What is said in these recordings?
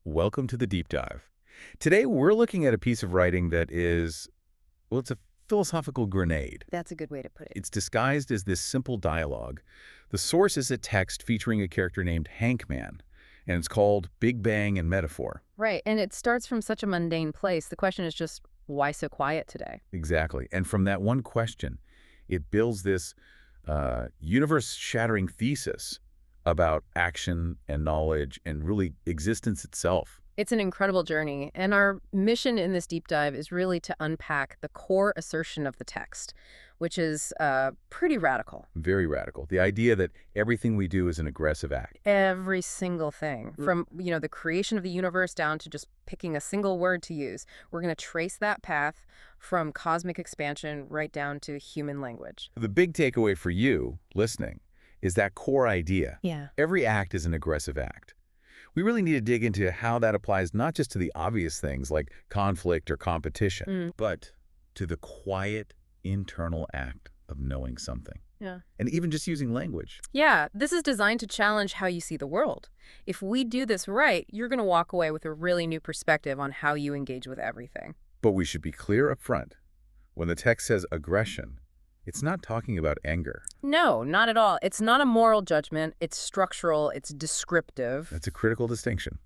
Welcome to the deep dive. Today we're looking at a piece of writing that is, well, it's a philosophical grenade. That's a good way to put it. It's disguised as this simple dialogue. The source is a text featuring a character named Hankman, and it's called Big Bang and Metaphor. Right, and it starts from such a mundane place. The question is just, why so quiet today? Exactly. And from that one question, it builds this universe-shattering thesis about action and knowledge and really existence itself. It's an incredible journey, and our mission in this deep dive is really to unpack the core assertion of the text, which is pretty radical. Very radical. The idea that everything we do is an aggressive act. Every single thing, from the creation of the universe down to just picking a single word to use. We're going to trace that path from cosmic expansion right down to human language. The big takeaway for you, listening, is that core idea. Yeah. Every act is an aggressive act. We really need to dig into how that applies not just to the obvious things like conflict or competition, but to the quiet, internal act of knowing something. Yeah. And even just using language. Yeah, this is designed to challenge how you see the world. If we do this right, you're going to walk away with a really new perspective on how you engage with everything. But we should be clear up front. When the text says aggression, it's not talking about anger. No, not at all. It's not a moral judgment. It's structural. It's descriptive. That's a critical distinction.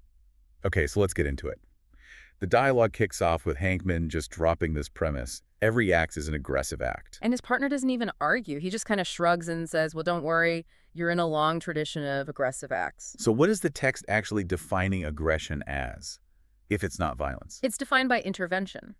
Okay, so let's get into it. The dialogue kicks off with Hankman just dropping this premise. Every act is an aggressive act. And his partner doesn't even argue. He just kind of shrugs and says, well, don't worry. You're in a long tradition of aggressive acts. So what is the text actually defining aggression as, if it's not violence? It's defined by intervention,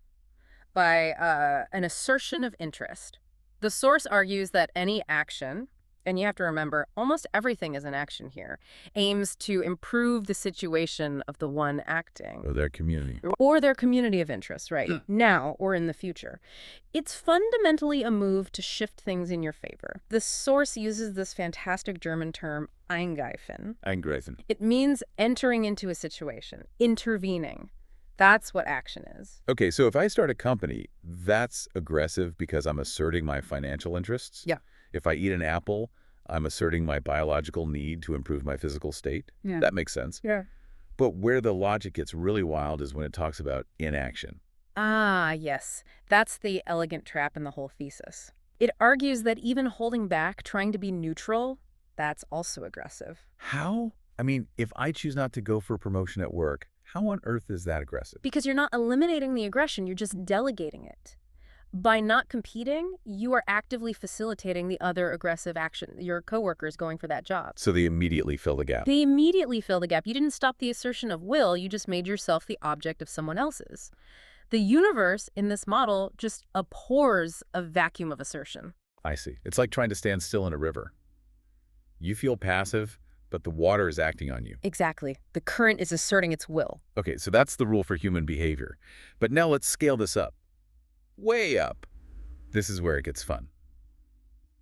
by an assertion of interest. The source argues that any action, and you have to remember, almost everything is an action here, aims to improve the situation of the one acting. Or their community. Or their community of interest, right, now or in the future. It's fundamentally a move to shift things in your favor. The source uses this fantastic German term, eingreifen. Eingreifen. It means entering into a situation, intervening. That's what action is. Okay, so if I start a company, that's aggressive because I'm asserting my financial interests? Yeah. If I eat an apple, I'm asserting my biological need to improve my physical state? Yeah. That makes sense. Yeah. But where the logic gets really wild is when it talks about inaction. Ah, yes. That's the elegant trap in the whole thesis. It argues that even holding back, trying to be neutral, that's also aggressive. How? I mean, if I choose not to go for a promotion at work, how on earth is that aggressive? Because you're not eliminating the aggression, you're just delegating it. By not competing, you are actively facilitating the other aggressive action, your coworkers going for that job. So they immediately fill the gap. They immediately fill the gap. You didn't stop the assertion of will, you just made yourself the object of someone else's. The universe in this model just abhors a vacuum of assertion. I see. It's like trying to stand still in a river. You feel passive, but the water is acting on you. Exactly. The current is asserting its will. Okay, so that's the rule for human behavior. But now let's scale this up. Way up. This is where it gets fun.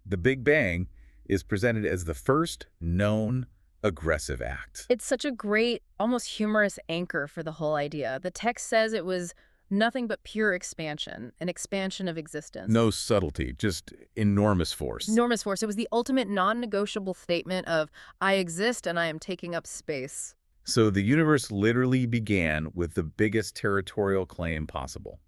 The Big Bang is presented as the first known aggressive act. It's such a great, almost humorous anchor for the whole idea. The text says it was nothing but pure expansion, an expansion of existence. No subtlety, just enormous force. Enormous force. It was the ultimate non-negotiable statement of, I exist and I am taking up space. So the universe literally began with the biggest territorial claim possible.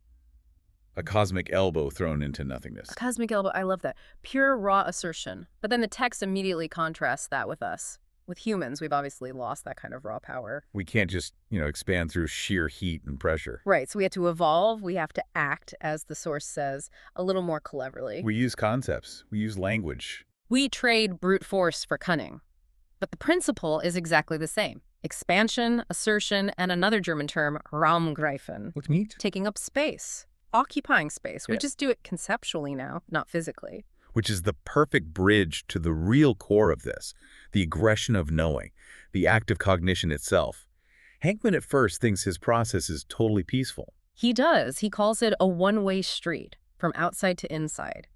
A cosmic elbow thrown into nothingness. A cosmic elbow, I love that. Pure, raw assertion. But then the text immediately contrasts that with us. With humans, we've obviously lost that kind of raw power. We can't just, expand through sheer heat and pressure. Right, so we have to evolve, we have to act, as the source says, a little more cleverly. We use concepts, we use language. We trade brute force for cunning. But the principle is exactly the same. Expansion, assertion, and another German term, Raumgreifen. What's meat? Taking up space. Occupying space. We Yeah. just do it conceptually now, not physically. Which is the perfect bridge to the real core of this, the aggression of knowing, the act of cognition itself. Hankman at first thinks his process is totally peaceful. He does. He calls it a one-way street, from outside to inside.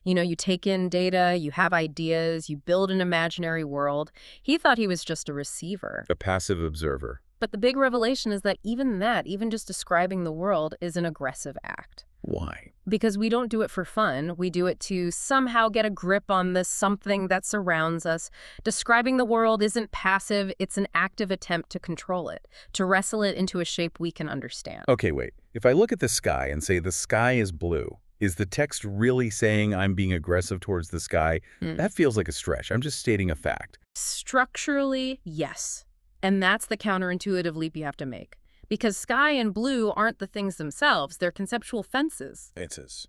You take in data, you have ideas, you build an imaginary world. He thought he was just a receiver. A passive observer. But the big revelation is that even just describing the world is an aggressive act. Why? Because we don't do it for fun. We do it to somehow get a grip on the something that surrounds us. Describing the world isn't passive. It's an active attempt to control it, to wrestle it into a shape we can understand. Okay, wait. If I look at the sky and say the sky is blue, is the text really saying I'm being aggressive towards the sky? That feels like a stretch. I'm just stating a fact. Structurally, yes. And that's the counterintuitive leap you have to make. Because sky and blue aren't the things themselves, they're conceptual fences. Fences.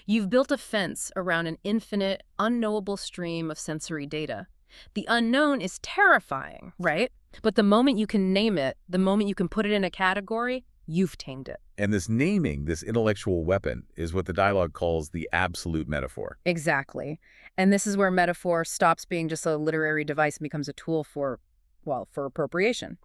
You've built a fence around an infinite, unknowable stream of sensory data. The unknown is terrifying, right? But the moment you can name it, the moment you can put it in a category, you've tamed it. And this naming, this intellectual weapon, is what the dialogue calls the absolute metaphor. Exactly. And this is where metaphor stops being just a literary device and becomes a tool for appropriation.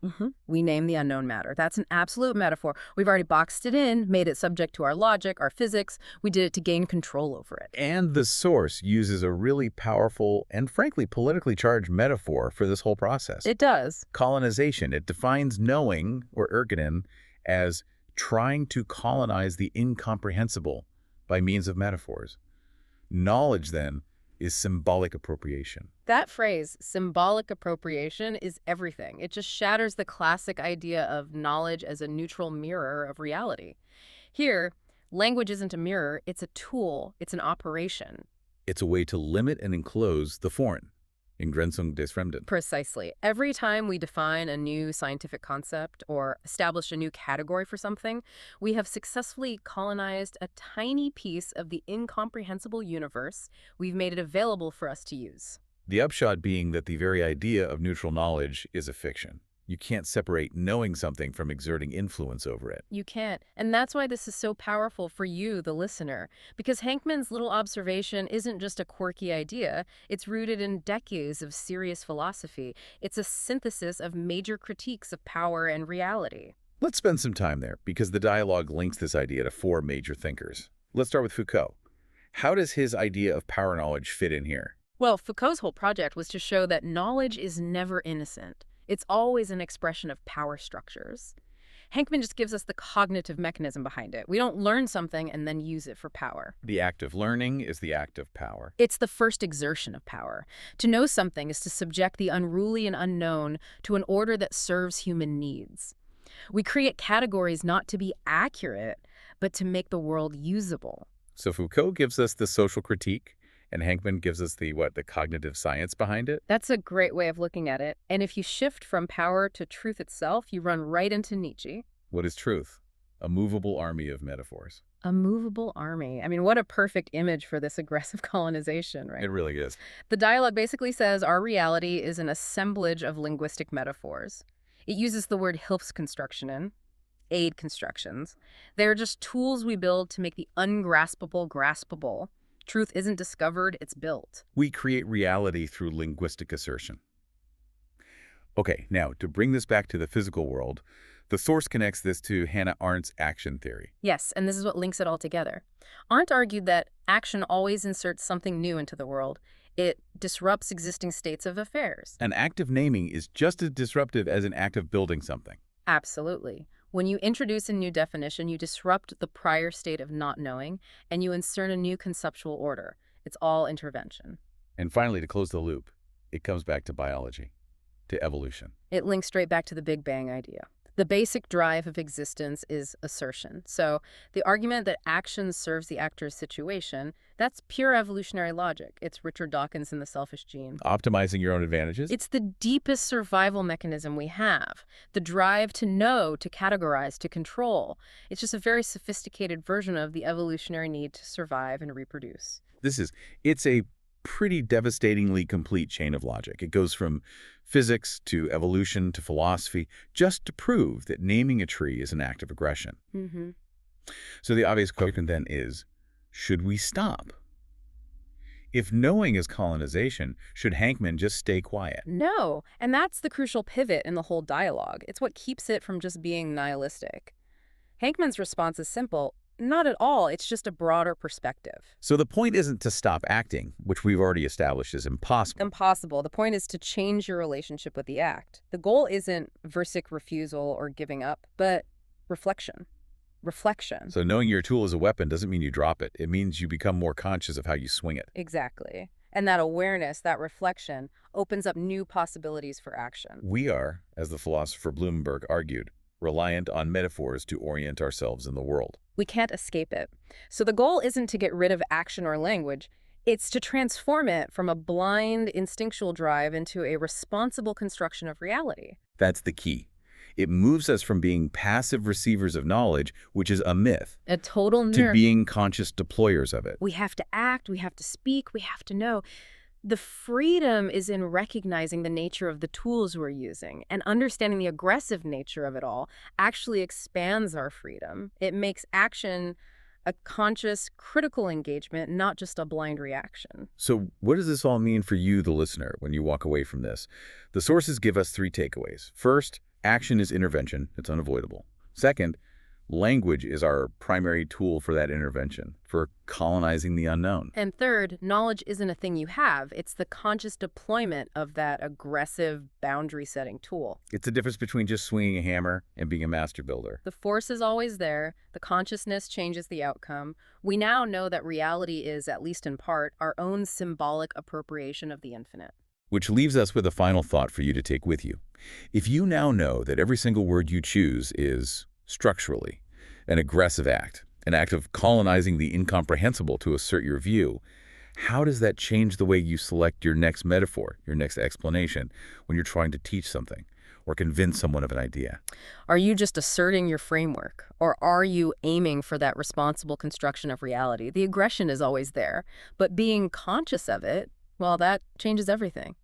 We name the unknown matter. That's an absolute metaphor. We've already boxed it in, made it subject to our logic, our physics. We did it to gain control over it. And the source uses a really powerful and frankly politically charged metaphor for this whole process. It does. Colonization. It defines knowing, or ergonym, as trying to colonize the incomprehensible by means of metaphors. Knowledge, then, is symbolic appropriation. That phrase, symbolic appropriation, is everything. It just shatters the classic idea of knowledge as a neutral mirror of reality. Here, language isn't a mirror, it's a tool, it's an operation. It's a way to limit and enclose the foreign. Entgrenzung des Fremden. Precisely. Every time we define a new scientific concept or establish a new category for something, we have successfully colonized a tiny piece of the incomprehensible universe. We've made it available for us to use. The upshot being that the very idea of neutral knowledge is a fiction. You can't separate knowing something from exerting influence over it. You can't. And that's why this is so powerful for you, the listener. Because Hankman's little observation isn't just a quirky idea. It's rooted in decades of serious philosophy. It's a synthesis of major critiques of power and reality. Let's spend some time there, because the dialogue links this idea to four major thinkers. Let's start with Foucault. How does his idea of power knowledge fit in here? Well, Foucault's whole project was to show that knowledge is never innocent. It's always an expression of power structures. Hankman just gives us the cognitive mechanism behind it. We don't learn something and then use it for power. The act of learning is the act of power. It's the first exertion of power. To know something is to subject the unruly and unknown to an order that serves human needs. We create categories not to be accurate, but to make the world usable. So Foucault gives us the social critique, and Hankman gives us the cognitive science behind it? That's a great way of looking at it. And if you shift from power to truth itself, you run right into Nietzsche. What is truth? A movable army of metaphors. A movable army. I mean, what a perfect image for this aggressive colonization, right? It really is. The dialogue basically says our reality is an assemblage of linguistic metaphors. It uses the word Hilfskonstruktionen, aid constructions. They're just tools we build to make the ungraspable graspable. Truth isn't discovered, it's built. We create reality through linguistic assertion. Okay, now, to bring this back to the physical world, the source connects this to Hannah Arendt's action theory. Yes, and this is what links it all together. Arendt argued that action always inserts something new into the world. It disrupts existing states of affairs. An act of naming is just as disruptive as an act of building something. Absolutely. When you introduce a new definition, you disrupt the prior state of not knowing, and you insert a new conceptual order. It's all intervention. And finally, to close the loop, it comes back to biology, to evolution. It links straight back to the Big Bang idea. The basic drive of existence is assertion. So the argument that action serves the actor's situation, that's pure evolutionary logic. It's Richard Dawkins and the selfish gene. Optimizing your own advantages? It's the deepest survival mechanism we have. The drive to know, to categorize, to control. It's just a very sophisticated version of the evolutionary need to survive and reproduce. It's a pretty devastatingly complete chain of logic. It goes from physics to evolution to philosophy, just to prove that naming a tree is an act of aggression. So the obvious question then is, should we stop? If knowing is colonization, should Hankman just stay quiet? No, and that's the crucial pivot in the whole dialogue. It's what keeps it from just being nihilistic. Hankman's response is simple. Not at all. It's just a broader perspective. So the point isn't to stop acting, which we've already established is impossible. Impossible. The point is to change your relationship with the act. The goal isn't versic refusal or giving up, but reflection. reflection. So knowing your tool is a weapon doesn't mean you drop it. It means you become more conscious of how you swing it. Exactly. And that awareness, that reflection, opens up new possibilities for action. We are, as the philosopher Bloomberg argued, reliant on metaphors to orient ourselves in the world. We can't escape it. So the goal isn't to get rid of action or language. It's to transform it from a blind, instinctual drive into a responsible construction of reality. That's the key. It moves us from being passive receivers of knowledge, which is a myth, A total to being conscious deployers of it. We have to act, we have to speak, we have to know. The freedom is in recognizing the nature of the tools we're using, and understanding the aggressive nature of it all actually expands our freedom. It makes action a conscious, critical engagement, not just a blind reaction. So what does this all mean for you, the listener, when you walk away from this? The sources give us 3 takeaways. First, action is intervention. It's unavoidable. Second, language is our primary tool for that intervention, for colonizing the unknown. And third, knowledge isn't a thing you have. It's the conscious deployment of that aggressive, boundary-setting tool. It's the difference between just swinging a hammer and being a master builder. The force is always there. The consciousness changes the outcome. We now know that reality is, at least in part, our own symbolic appropriation of the infinite. Which leaves us with a final thought for you to take with you. If you now know that every single word you choose is, structurally, an aggressive act, an act of colonizing the incomprehensible to assert your view, how does that change the way you select your next metaphor, your next explanation, when you're trying to teach something or convince someone of an idea? Are you just asserting your framework, or are you aiming for that responsible construction of reality? The aggression is always there, but being conscious of it, well, that changes everything.